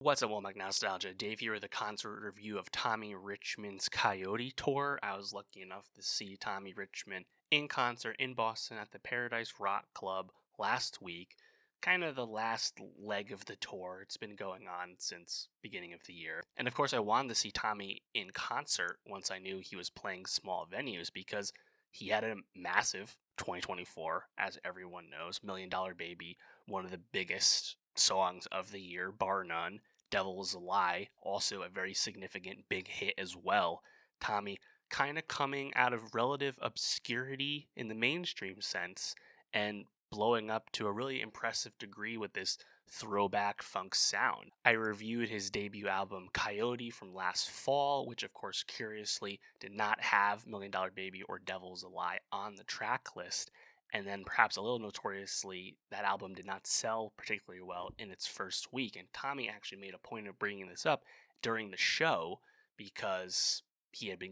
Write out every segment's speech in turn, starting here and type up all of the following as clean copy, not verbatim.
What's up, Nowstalgia? Dave here with a concert review of Tommy Richman's Coyote Tour. I was lucky enough to see Tommy Richman in concert in Boston at the Paradise Rock Club last week. Kind of the last leg of the tour. It's been going on since beginning of the year. And of course, I wanted to see Tommy in concert once I knew he was playing small venues because he had a massive 2024, as everyone knows. Million Dollar Baby, one of the biggest songs of the year, bar none. Devil Is a Lie, also a very significant big hit as well. Tommy kind of coming out of relative obscurity in the mainstream sense and blowing up to a really impressive degree with this throwback funk sound. I reviewed his debut album Coyote from last fall, which of course curiously did not have Million Dollar Baby or Devil's a Lie on the track list. And then, perhaps a little notoriously, that album did not sell particularly well in its first week. And Tommy actually made a point of bringing this up during the show because he had been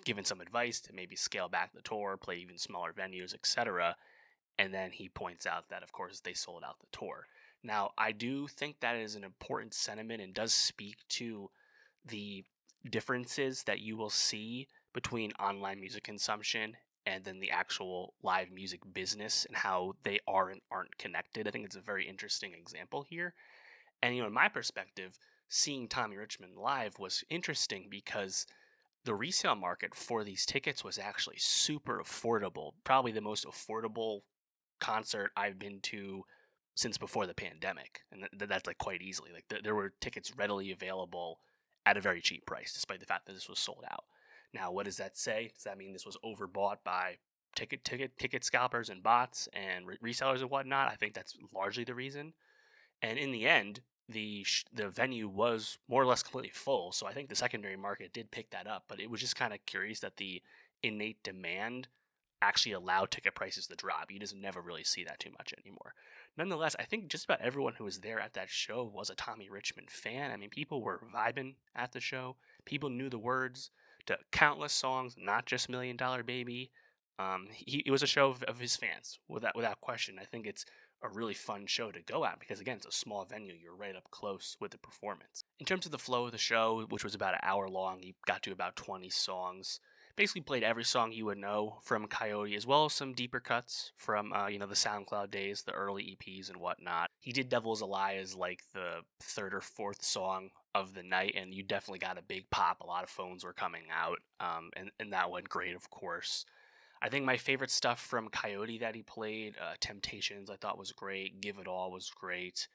given some advice to maybe scale back the tour, play even smaller venues, etc. And then he points out that, of course, they sold out the tour. Now, I do think that is an important sentiment and does speak to the differences that you will see between online music consumption and then the actual live music business and how they are and aren't connected. I think it's a very interesting example here. And, in my perspective, seeing Tommy Richman live was interesting because the resale market for these tickets was actually super affordable. Probably the most affordable concert I've been to since before the pandemic, and that's like quite easily. Like there were tickets readily available at a very cheap price, despite the fact that this was sold out. Now, what does that say? Does that mean this was overbought by ticket scalpers and bots and resellers and whatnot? I think that's largely the reason. And in the end, the venue was more or less completely full. So I think the secondary market did pick that up, but it was just kind of curious that the innate demand actually allowed ticket prices to drop. You just never really see that too much anymore. Nonetheless, I think just about everyone who was there at that show was a Tommy Richman fan. I mean, people were vibing at the show. People knew the words to countless songs, not just Million Dollar Baby. It was a show of his fans, without question. I think it's a really fun show to go at because, again, it's a small venue. You're right up close with the performance. In terms of the flow of the show, which was about an hour long, he got to about 20 songs. Basically played every song you would know from Coyote, as well as some deeper cuts from the SoundCloud days, the early EPs and whatnot. He did "Devil's a Lie" as like the third or fourth song of the night, and you definitely got a big pop. A lot of phones were coming out, and that went great, of course. I think my favorite stuff from Coyote that he played, "Temptations," I thought was great. "Give It All" was great.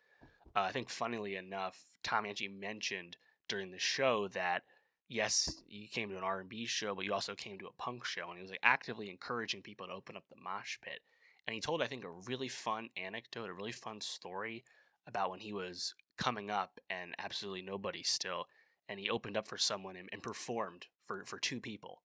I think, funnily enough, Tom actually mentioned during the show that yes, you came to an R&B show, but you also came to a punk show, and he was like actively encouraging people to open up the mosh pit. And he told, I think, a really fun anecdote, a really fun story about when he was coming up and absolutely nobody still, and he opened up for someone and performed for two people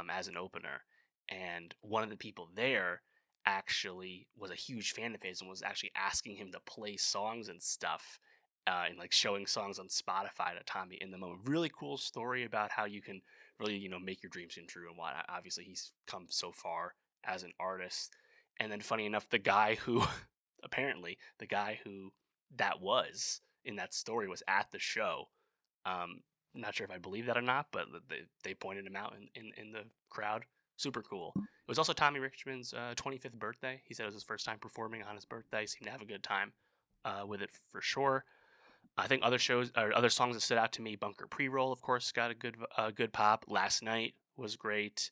as an opener. And one of the people there actually was a huge fan of his and was actually asking him to play songs and stuff and like showing songs on Spotify to Tommy in the moment. Really cool story about how you can really, make your dreams come true and whatnot. Obviously, he's come so far as an artist. And then, funny enough, the guy who, apparently, the guy who that was in that story was at the show. Not sure if I believe that or not, but they pointed him out in the crowd. Super cool. It was also Tommy Richman's 25th birthday. He said it was his first time performing on his birthday. Seemed to have a good time with it for sure. I think other shows or other songs that stood out to me, Bunker Pre-Roll, of course, got a good pop. Last Night was great.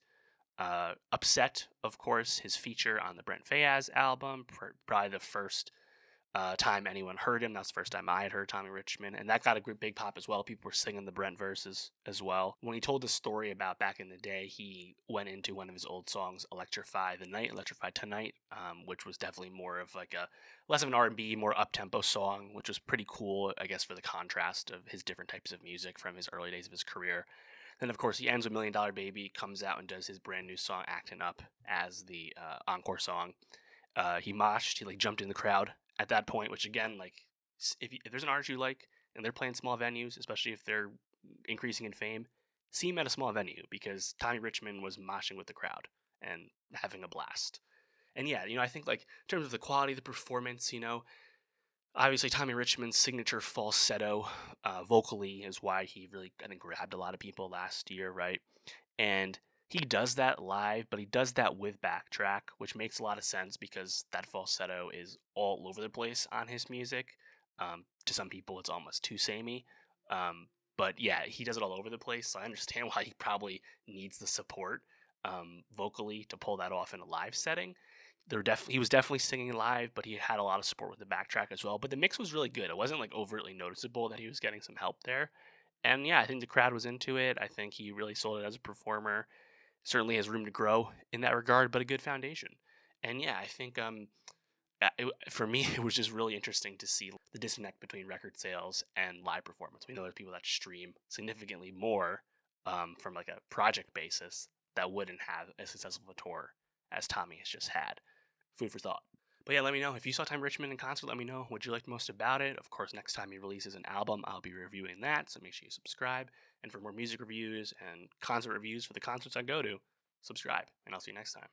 Upset, of course, his feature on the Brent Faiyaz album, probably the first time anyone heard him. That's the first time I had heard Tommy Richman, and that got a big pop as well. People were singing the Brent verses as well. When he told the story about back in the day, he went into one of his old songs, Electrify Tonight, which was definitely more of like a less of an R&B, more up-tempo song, which was pretty cool, I guess, for the contrast of his different types of music from his early days of his career. Then, of course, he ends with Million Dollar Baby, comes out and does his brand new song, Actin' Up, as the encore song. He moshed, he like jumped in the crowd at that point, which again, like if there's an artist you like and they're playing small venues, especially if they're increasing in fame, see him at a small venue because Tommy Richman was moshing with the crowd and having a blast. And yeah, I think like in terms of the quality of the performance, Obviously, Tommy Richman's signature falsetto vocally is why he really, I think, grabbed a lot of people last year, right? And he does that live, but he does that with backtrack, which makes a lot of sense because that falsetto is all over the place on his music. To some people, it's almost too samey. Um, but yeah, he does it all over the place. So I understand why he probably needs the support vocally to pull that off in a live setting. He was definitely singing live, but he had a lot of support with the backtrack as well. But the mix was really good. It wasn't like overtly noticeable that he was getting some help there. And yeah, I think the crowd was into it. I think he really sold it as a performer. Certainly has room to grow in that regard, but a good foundation. And yeah, I think for me, it was just really interesting to see the disconnect between record sales and live performance. We know there's people that stream significantly more from like a project basis that wouldn't have as successful a tour as Tommy has just had. Food for thought. But yeah, let me know if you saw Time Richmond in concert. Let me know what you liked most about it. Of course, next time he releases an album, I'll be reviewing that. So make sure you subscribe. And for more music reviews and concert reviews for the concerts I go to, subscribe. And I'll see you next time.